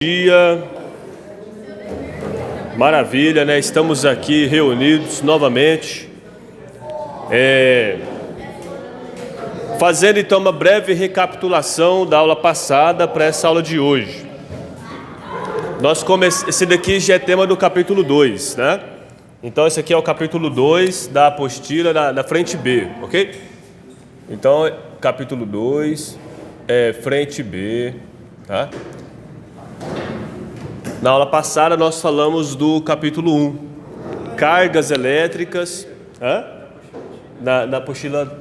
Dia, maravilha, né? Estamos aqui reunidos novamente, fazendo então uma breve recapitulação da aula passada para essa aula de hoje. Esse daqui já é tema do capítulo 2, né? Então esse aqui é o capítulo 2 da apostila da frente B, ok? Então, capítulo 2, frente B, tá? Na aula passada nós falamos do capítulo 1, cargas elétricas, na apostila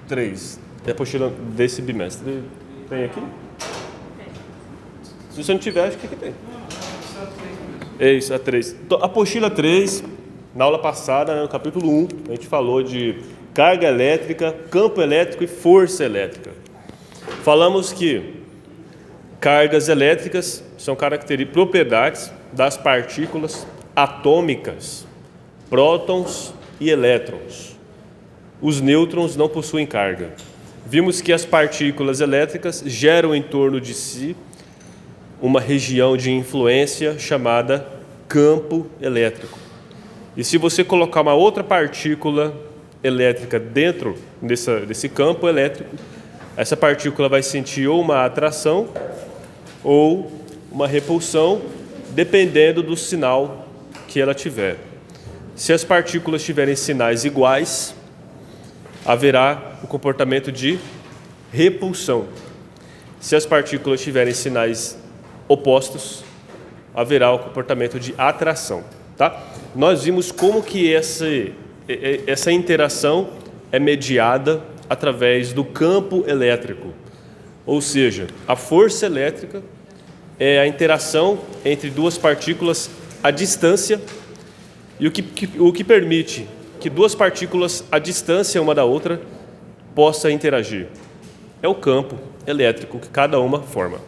3, é a apostila desse bimestre. Tem aqui? Se você não tiver, acho que aqui tem. É isso, a 3. Então, apostila 3, na aula passada, no capítulo 1, a gente falou de carga elétrica, campo elétrico e força elétrica. Falamos que cargas elétricas são propriedades das partículas atômicas, prótons e elétrons. Os nêutrons não possuem carga. Vimos que as partículas elétricas geram em torno de si uma região de influência chamada campo elétrico. E se você colocar uma outra partícula elétrica dentro desse campo elétrico, essa partícula vai sentir ou uma atração ou uma repulsão, dependendo do sinal que ela tiver. Se as partículas tiverem sinais iguais, haverá o comportamento de repulsão. Se as partículas tiverem sinais opostos, haverá o comportamento de atração, tá? Nós vimos como que essa interação é mediada através do campo elétrico. Ou seja, a força elétrica é a interação entre duas partículas à distância e o que permite que duas partículas à distância uma da outra possam interagir. É o campo elétrico que cada uma forma.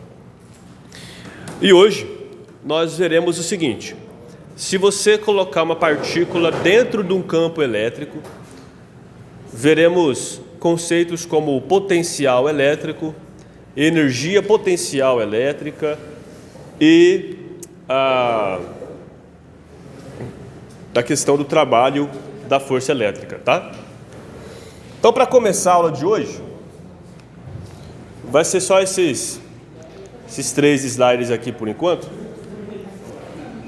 E hoje nós veremos o seguinte: se você colocar uma partícula dentro de um campo elétrico, veremos conceitos como potencial elétrico, energia potencial elétrica e a questão do trabalho da força elétrica, tá? Então, para começar a aula de hoje, vai ser só esses 3 slides aqui por enquanto.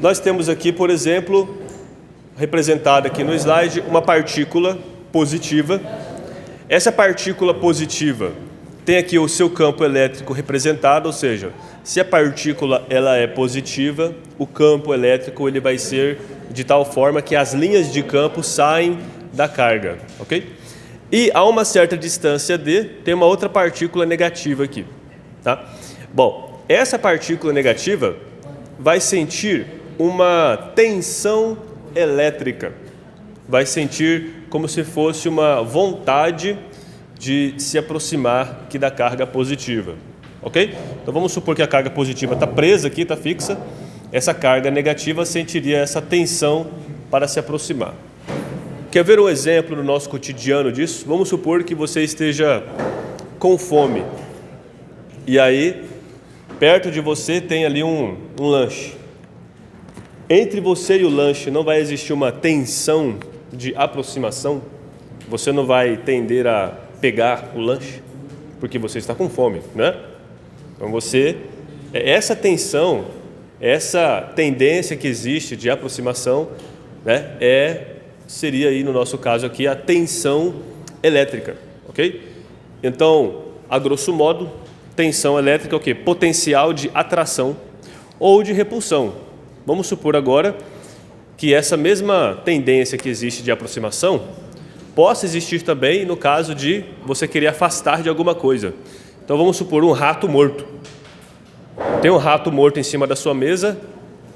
Nós temos aqui, por exemplo, representada aqui no slide, uma partícula positiva. Essa partícula positiva tem aqui o seu campo elétrico representado, ou seja, se a partícula ela é positiva, o campo elétrico ele vai ser de tal forma que as linhas de campo saem da carga, ok? E a uma certa distância d, tem uma outra partícula negativa aqui, tá? Bom, essa partícula negativa vai sentir uma tensão elétrica, vai sentir como se fosse uma vontade de se aproximar aqui da carga positiva, ok? Então vamos supor que a carga positiva está presa aqui, está fixa. Essa carga negativa sentiria essa tensão para se aproximar. Quer ver um exemplo no nosso cotidiano disso? Vamos supor que você esteja com fome. E aí, perto de você tem ali um lanche. Entre você e o lanche não vai existir uma tensão de aproximação? Você não vai tender a pegar o lanche, porque você está com fome, né? Então essa tensão, essa tendência que existe de aproximação, né, seria aí no nosso caso aqui a tensão elétrica, ok? Então, a grosso modo, tensão elétrica é o quê? Potencial de atração ou de repulsão. Vamos supor agora que essa mesma tendência que existe de aproximação possa existir também no caso de você querer afastar de alguma coisa. Então vamos supor um rato morto. Tem um rato morto em cima da sua mesa,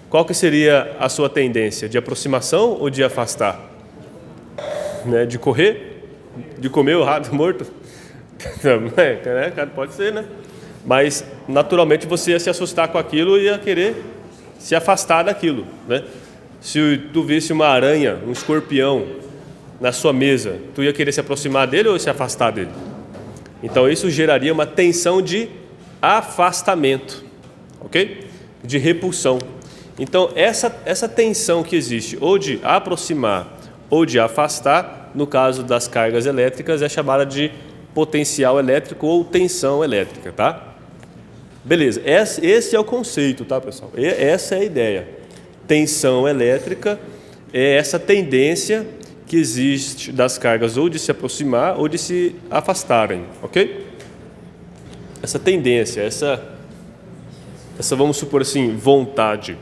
qual que seria a sua tendência? De aproximação ou de afastar? Né? De correr? De comer o rato morto? Pode ser, né? Mas naturalmente você ia se assustar com aquilo e ia querer se afastar daquilo, né? Se tu visse uma aranha, um escorpião na sua mesa, tu ia querer se aproximar dele ou se afastar dele? Então isso geraria uma tensão de afastamento, ok? de repulsão. Então, essa tensão que existe, ou de aproximar ou de afastar, no caso das cargas elétricas, é chamada de potencial elétrico ou tensão elétrica, tá? Beleza, esse é o conceito, tá, pessoal? Essa é a ideia. Tensão elétrica é essa tendência que existe das cargas ou de se aproximar ou de se afastarem, ok? Essa tendência, essa vamos supor assim, vontade.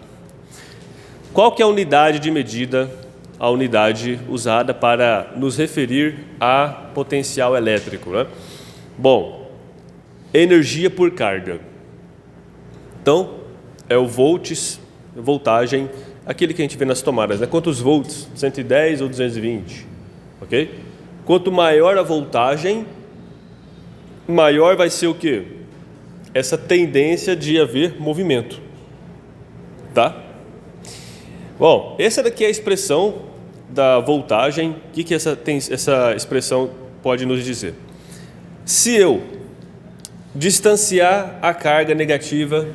Qual que é a unidade de medida, a unidade usada para nos referir a potencial elétrico, né? Bom, energia por carga. Então, é o volts, voltagem, aquele que a gente vê nas tomadas, né? Quantos volts? 110 ou 220, ok? Quanto maior a voltagem, maior vai ser o quê? Essa tendência de haver movimento, tá? Bom, essa daqui é a expressão da voltagem. O que essa expressão pode nos dizer? Se eu distanciar a carga negativa,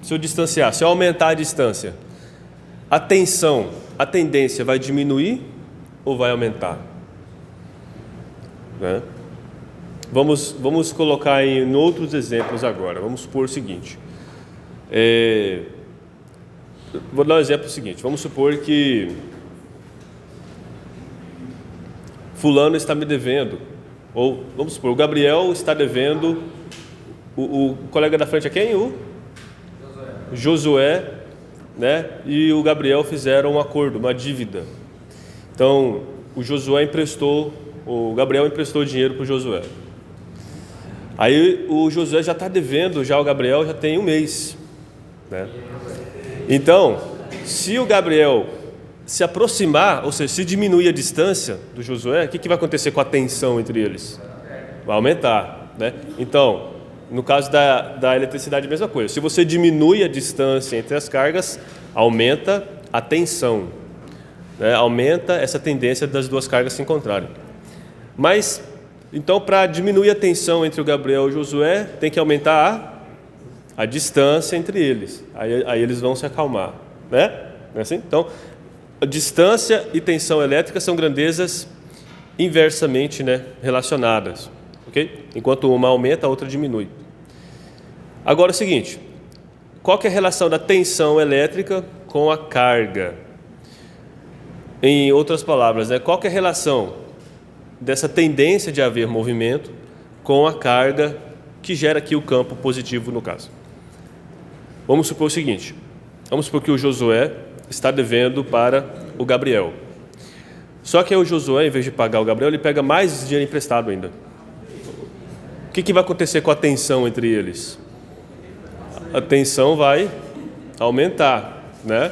se eu aumentar a distância, a tensão, a tendência vai diminuir ou vai aumentar? Né? Vamos colocar em outros exemplos agora. Vamos supor o seguinte. Vou dar um exemplo seguinte. Vamos supor que fulano está me devendo, ou vamos supor, o Gabriel está devendo, o colega da frente é quem? O Josué, né? E o Gabriel fizeram um acordo, uma dívida. Então, o Gabriel emprestou dinheiro para o Josué. Aí o Josué já está devendo, já o Gabriel já tem um mês, né? Então, se o Gabriel se aproximar, ou seja, se diminuir a distância do Josué, o que vai acontecer com a tensão entre eles? Vai aumentar, né? Então, no caso da eletricidade, a mesma coisa. Se você diminui a distância entre as cargas, aumenta a tensão, né? Aumenta essa tendência das duas cargas se encontrarem. Mas, então, para diminuir a tensão entre o Gabriel e o Josué, tem que aumentar a distância entre eles. Aí eles vão se acalmar, né? Não é assim? Então, a distância e tensão elétrica são grandezas inversamente, né, relacionadas, ok? Enquanto uma aumenta, a outra diminui. Agora é o seguinte, qual que é a relação da tensão elétrica com a carga? Em outras palavras, né, qual que é a relação dessa tendência de haver movimento com a carga que gera aqui o campo positivo no caso? Vamos supor o seguinte, vamos supor que o Josué está devendo para o Gabriel. Só que aí o Josué, em vez de pagar o Gabriel, ele pega mais dinheiro emprestado ainda. O que vai acontecer com a tensão entre eles? A tensão vai aumentar, né?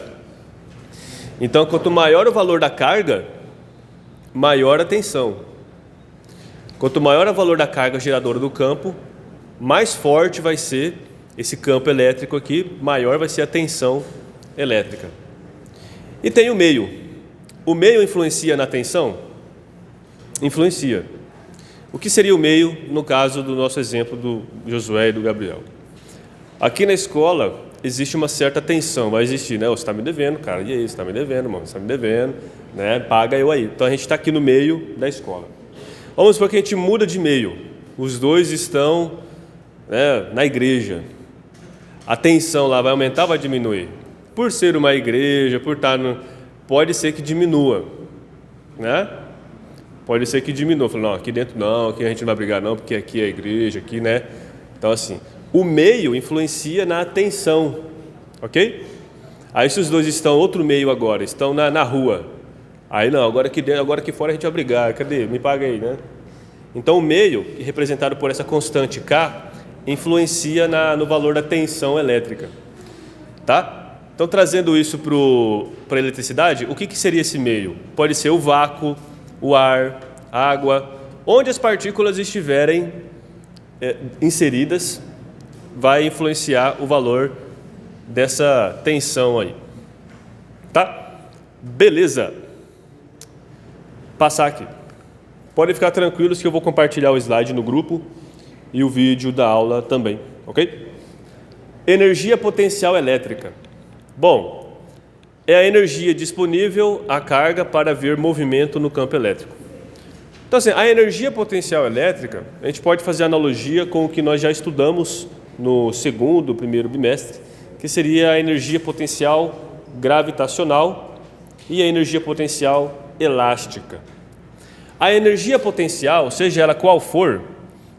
Então, quanto maior o valor da carga, maior a tensão. Quanto maior o valor da carga geradora do campo, mais forte vai ser esse campo elétrico aqui, maior vai ser a tensão elétrica. E tem o meio. O meio influencia na tensão? Influencia. O que seria o meio no caso do nosso exemplo do Josué e do Gabriel? Aqui na escola existe uma certa tensão, vai existir, né? Você está me devendo, cara, e aí, você está me devendo, mano, você está me devendo, né? Paga eu aí. Então a gente está aqui no meio da escola. Vamos supor que a gente muda de meio. Os dois estão, né, na igreja. A tensão lá vai aumentar ou vai diminuir? Por ser uma igreja, por estar pode ser que diminua, né? Pode ser que diminua. Fala, não, aqui dentro não, aqui a gente não vai brigar não, porque aqui é a igreja, aqui, né? Então assim, o meio influencia na tensão, ok? Aí se os dois estão outro meio agora, estão na rua, aí não, agora aqui dentro, agora aqui fora a gente vai brigar, cadê? Me paga aí, né? Então o meio, representado por essa constante K, influencia no valor da tensão elétrica, tá? Então, trazendo isso para a eletricidade, o que seria esse meio? Pode ser o vácuo, o ar, a água, onde as partículas estiverem inseridas, vai influenciar o valor dessa tensão aí, tá? Beleza. Passar aqui. Podem ficar tranquilos que eu vou compartilhar o slide no grupo e o vídeo da aula também, ok? Energia potencial elétrica. Bom, é a energia disponível à carga para haver movimento no campo elétrico. Então, assim, a energia potencial elétrica, a gente pode fazer analogia com o que nós já estudamos no primeiro bimestre, que seria a energia potencial gravitacional e a energia potencial elástica. A energia potencial, seja ela qual for,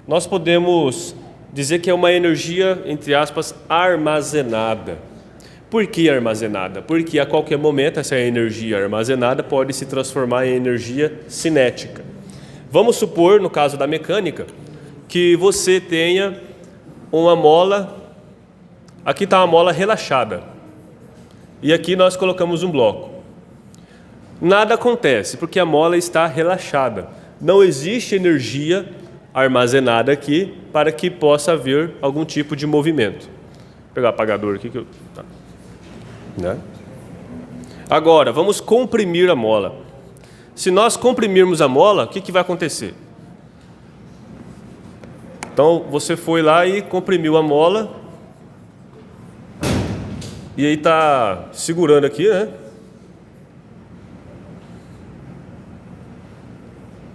nós podemos dizer que é uma energia, entre aspas, armazenada. Por que armazenada? Porque a qualquer momento essa energia armazenada pode se transformar em energia cinética. Vamos supor, no caso da mecânica, que você tenha uma mola, aqui está uma mola relaxada, e aqui nós colocamos um bloco. Nada acontece, porque a mola está relaxada. Não existe energia armazenada aqui para que possa haver algum tipo de movimento. Vou pegar o apagador aqui. Né? Agora, vamos comprimir a mola. Se nós comprimirmos a mola, o que vai acontecer? Então, você foi lá e comprimiu a mola, e aí está segurando aqui, né?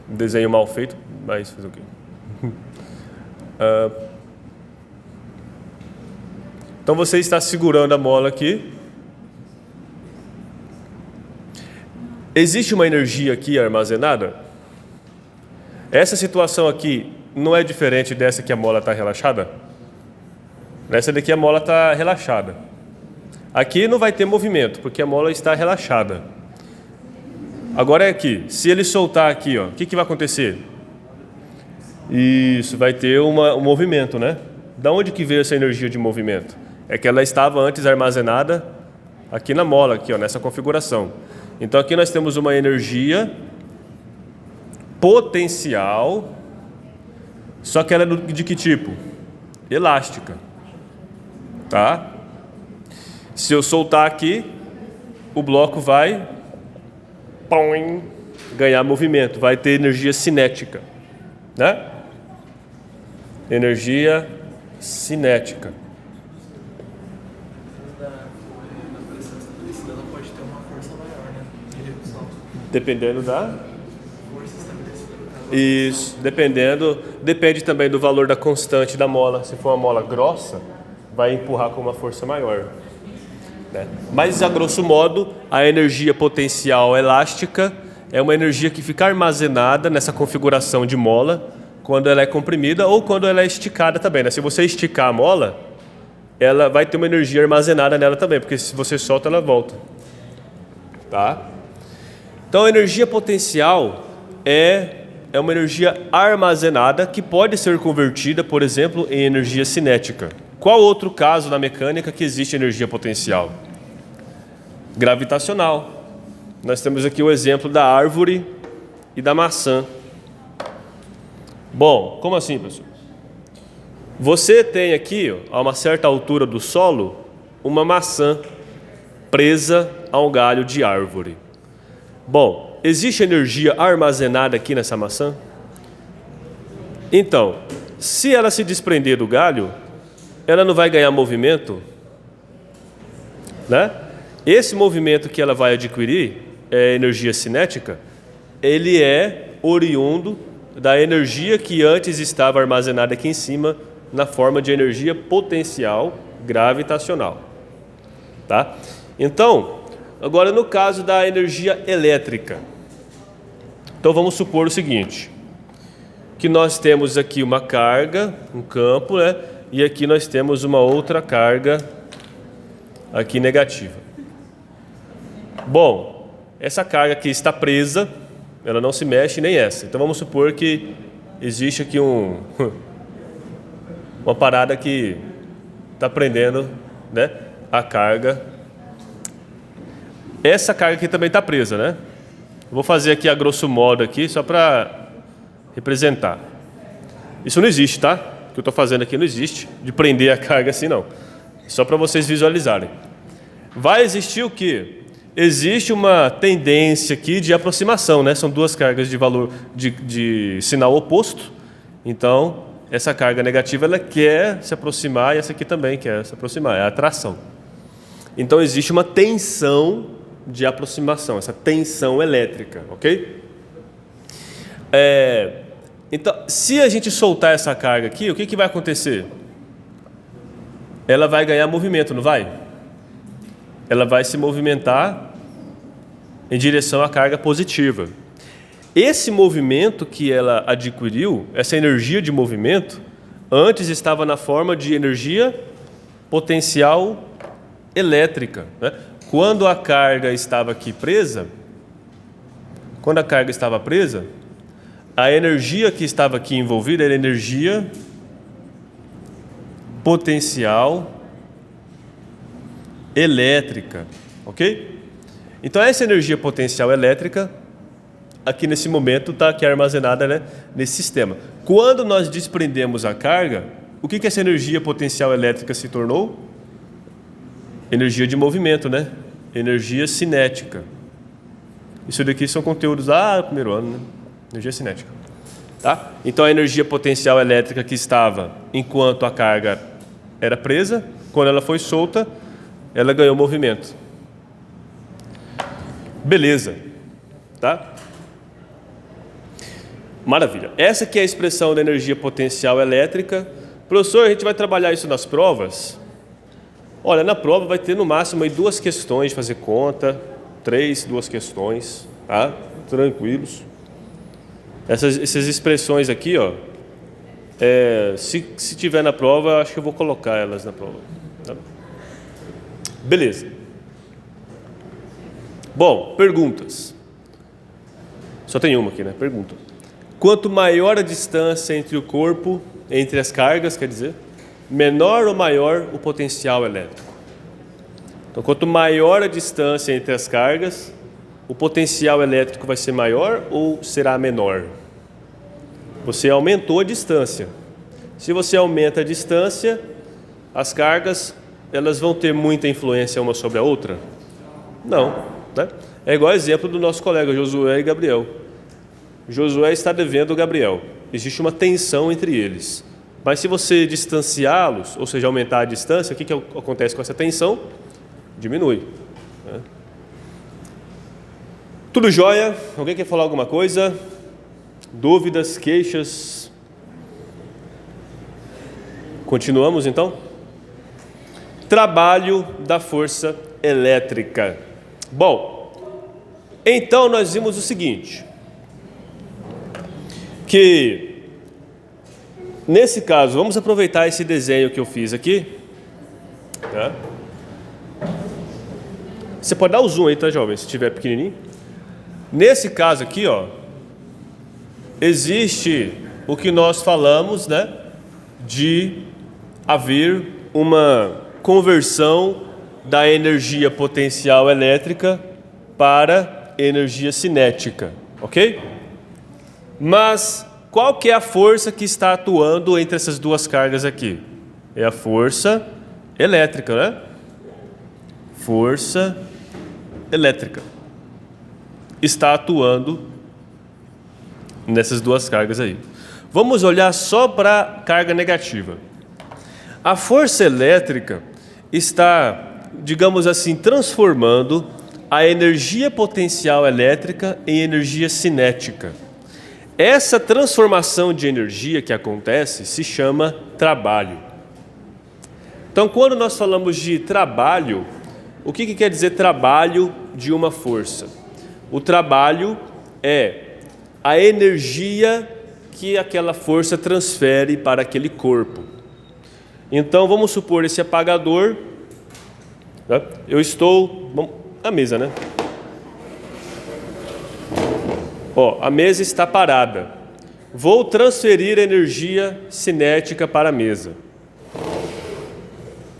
Desenho mal feito, mas fazer o quê? Então você está segurando a mola aqui. Existe uma energia aqui armazenada? Essa situação aqui não é diferente dessa que a mola está relaxada? Nessa daqui a mola está relaxada. Aqui não vai ter movimento, porque a mola está relaxada. Agora é aqui. Se ele soltar aqui, ó, o que vai acontecer? Isso, vai ter um movimento, né? Da onde que veio essa energia de movimento? É que ela estava antes armazenada aqui na mola, aqui, ó, nessa configuração. Então aqui nós temos uma energia potencial, só que ela é de que tipo? Elástica. Tá? Se eu soltar aqui, o bloco vai ganhar movimento, vai ter energia cinética, né? Energia cinética. Dependendo da... Isso, depende também do valor da constante da mola. Se for uma mola grossa, vai empurrar com uma força maior, né? Mas, a grosso modo, a energia potencial elástica é uma energia que fica armazenada nessa configuração de mola quando ela é comprimida ou quando ela é esticada também, né? Se você esticar a mola, ela vai ter uma energia armazenada nela também, porque se você solta, ela volta. Tá? Então, a energia potencial é uma energia armazenada que pode ser convertida, por exemplo, em energia cinética. Qual outro caso na mecânica que existe energia potencial? Gravitacional. Nós temos aqui o exemplo da árvore e da maçã. Bom, como assim, pessoal? Você tem aqui, a uma certa altura do solo, uma maçã presa a um galho de árvore. Bom, existe energia armazenada aqui nessa maçã? Então, se ela se desprender do galho, ela não vai ganhar movimento, né? Esse movimento que ela vai adquirir, é energia cinética, ele é oriundo da energia que antes estava armazenada aqui em cima, na forma de energia potencial gravitacional. Tá? Então, agora no caso da energia elétrica. Então vamos supor o seguinte, que nós temos aqui uma carga, um campo, né? E aqui nós temos uma outra carga aqui negativa. Bom, essa carga aqui está presa, ela não se mexe nem essa. Então vamos supor que existe aqui uma parada que está prendendo, né, a carga. Essa carga aqui também está presa, né? Vou fazer aqui a grosso modo aqui, só para representar. Isso não existe, tá? O que eu estou fazendo aqui não existe, de prender a carga assim não. Só para vocês visualizarem. Vai existir o quê? Existe uma tendência aqui de aproximação, né? São duas cargas de valor de sinal oposto. Então, essa carga negativa ela quer se aproximar e essa aqui também quer se aproximar, é a atração. Então existe uma tensão de aproximação, essa tensão elétrica, ok? Então, se a gente soltar essa carga aqui, o que vai acontecer? Ela vai ganhar movimento, não vai? Ela vai se movimentar em direção à carga positiva. Esse movimento que ela adquiriu, essa energia de movimento, antes estava na forma de energia potencial elétrica, né? Quando a carga estava aqui presa, a energia que estava aqui envolvida era energia potencial elétrica, ok? Então essa energia potencial elétrica aqui nesse momento está aqui armazenada, né, nesse sistema. Quando nós desprendemos a carga, o que essa energia potencial elétrica se tornou? Energia de movimento, né? Energia cinética. Isso daqui são conteúdos do primeiro ano, né? Energia cinética. Tá? Então a energia potencial elétrica que estava enquanto a carga era presa, quando ela foi solta, ela ganhou movimento. Beleza. Tá? Maravilha. Essa aqui é a expressão da energia potencial elétrica. Professor, a gente vai trabalhar isso nas provas? Olha, na prova vai ter no máximo aí 2 questões de fazer conta, 2 questões, tá? Tranquilos. Essas expressões aqui, ó, se tiver na prova, acho que eu vou colocar elas na prova. Tá? Beleza. Bom, perguntas. Só tem uma aqui, né? Pergunta. Quanto maior a distância entre o corpo, entre as cargas, quer dizer, menor ou maior o potencial elétrico. Então, quanto maior a distância entre as cargas, o potencial elétrico vai ser maior ou será menor? Você aumentou a distância. Se você aumenta a distância, as cargas elas vão ter muita influência uma sobre a outra? Não, né? É igual exemplo do nosso colega Josué e Gabriel. Josué está devendo o Gabriel. Existe uma tensão entre eles. Mas se você distanciá-los, ou seja, aumentar a distância, o que acontece com essa tensão? Diminui. Né? Tudo jóia? Alguém quer falar alguma coisa? Dúvidas, queixas? Continuamos então? Trabalho da força elétrica. Bom, então nós vimos o seguinte, que nesse caso, vamos aproveitar esse desenho que eu fiz aqui. Tá? Você pode dar o zoom aí, tá, jovem, se estiver pequenininho. Nesse caso aqui, ó, existe o que nós falamos, né, de haver uma conversão da energia potencial elétrica para energia cinética, ok? Mas qual que é a força que está atuando entre essas 2 cargas aqui? É a força elétrica, né? Força elétrica está atuando nessas 2 cargas aí. Vamos olhar só para a carga negativa. A força elétrica está, digamos assim, transformando a energia potencial elétrica em energia cinética. Essa transformação de energia que acontece se chama trabalho. Então, quando nós falamos de trabalho, o que quer dizer trabalho de uma força? O trabalho é a energia que aquela força transfere para aquele corpo. Então, vamos supor esse apagador. Tá? Eu estou na mesa, né? Ó, a mesa está parada. Vou transferir energia cinética para a mesa.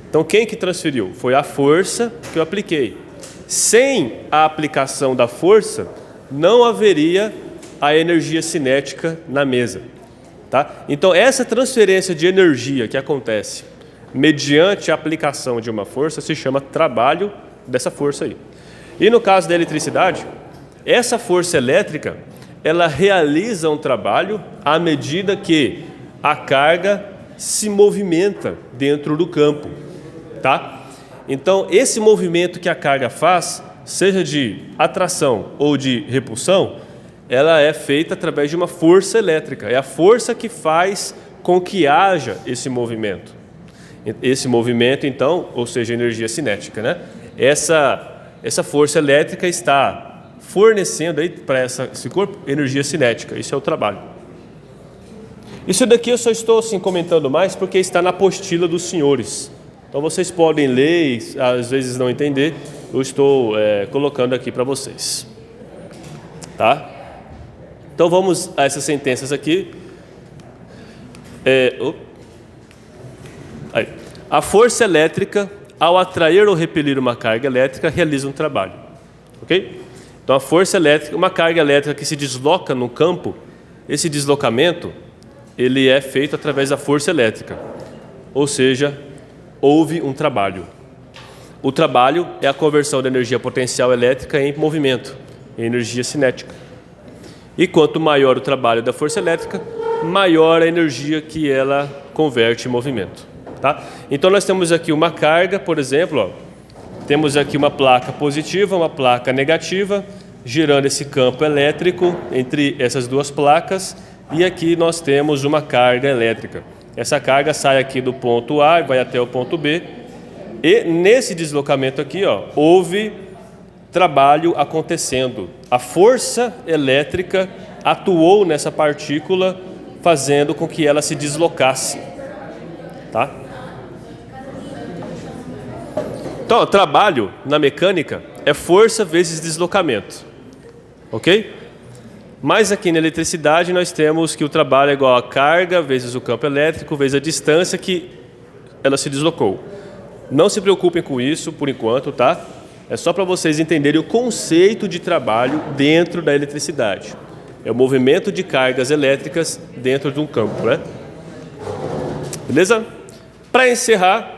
Então, quem que transferiu? Foi a força que eu apliquei. Sem a aplicação da força, não haveria a energia cinética na mesa. Tá? Então, essa transferência de energia que acontece mediante a aplicação de uma força se chama trabalho dessa força aí. E no caso da eletricidade, essa força elétrica, ela realiza um trabalho à medida que a carga se movimenta dentro do campo, tá? Então, esse movimento que a carga faz, seja de atração ou de repulsão, ela é feita através de uma força elétrica. É a força que faz com que haja esse movimento. Esse movimento, então, ou seja, energia cinética, né? Essa força elétrica está fornecendo aí para esse corpo energia cinética. Isso é o trabalho. Isso daqui eu só estou assim comentando mais porque está na apostila dos senhores. Então vocês podem ler e às vezes não entender. Eu estou colocando aqui para vocês. Tá? Então vamos a essas sentenças aqui. A força elétrica, ao atrair ou repelir uma carga elétrica, realiza um trabalho. Ok? Então a força elétrica, uma carga elétrica que se desloca no campo, esse deslocamento, ele é feito através da força elétrica. Ou seja, houve um trabalho. O trabalho é a conversão da energia potencial elétrica em movimento, em energia cinética. E quanto maior o trabalho da força elétrica, maior a energia que ela converte em movimento. Tá? Então nós temos aqui uma carga, por exemplo, ó, temos aqui uma placa positiva, uma placa negativa, girando esse campo elétrico entre essas duas placas, e aqui nós temos uma carga elétrica. Essa carga sai aqui do ponto A e vai até o ponto B, e nesse deslocamento aqui, ó, houve trabalho acontecendo. A força elétrica atuou nessa partícula, fazendo com que ela se deslocasse. Tá? Então, trabalho na mecânica é força vezes deslocamento. Ok? Mas aqui na eletricidade nós temos que o trabalho é igual a carga vezes o campo elétrico vezes a distância que ela se deslocou. Não se preocupem com isso por enquanto, tá? É só para vocês entenderem o conceito de trabalho dentro da eletricidade. É o movimento de cargas elétricas dentro de um campo, né? Beleza? Para encerrar,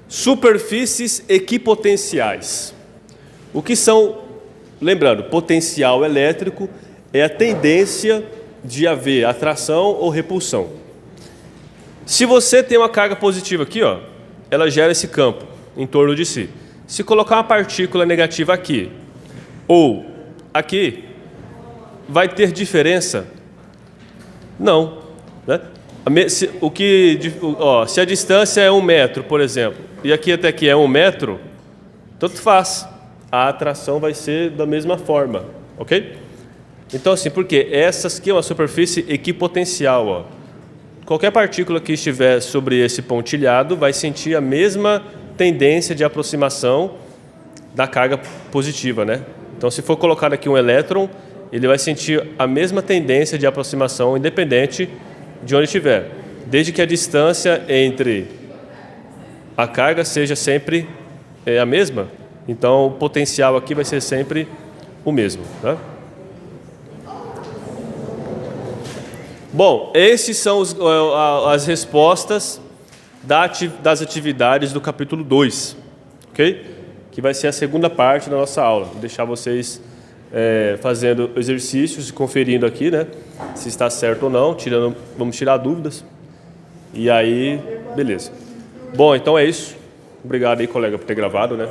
superfícies equipotenciais. O que são, lembrando, potencial elétrico é a tendência de haver atração ou repulsão. Se você tem uma carga positiva aqui, ó, ela gera esse campo em torno de si. Se colocar uma partícula negativa aqui ou aqui, vai ter diferença? Não, né? Se a distância é 1 metro, por exemplo, e aqui até aqui é 1 metro, tanto faz. A atração vai ser da mesma forma, ok? Então assim, porque essa aqui é uma superfície equipotencial, ó. Qualquer partícula que estiver sobre esse pontilhado vai sentir a mesma tendência de aproximação da carga positiva, né? Então se for colocado aqui um elétron, ele vai sentir a mesma tendência de aproximação independente de onde estiver, desde que a distância entre a carga seja sempre a mesma. Então o potencial aqui vai ser sempre o mesmo, tá? Bom, esses são as respostas das atividades do capítulo 2, ok? Que vai ser a segunda parte da nossa aula. Vou deixar vocês fazendo exercícios e conferindo aqui, né? Se está certo ou não, vamos tirar dúvidas. E aí, beleza. Bom, então é isso. Obrigado aí, colega, por ter gravado, né?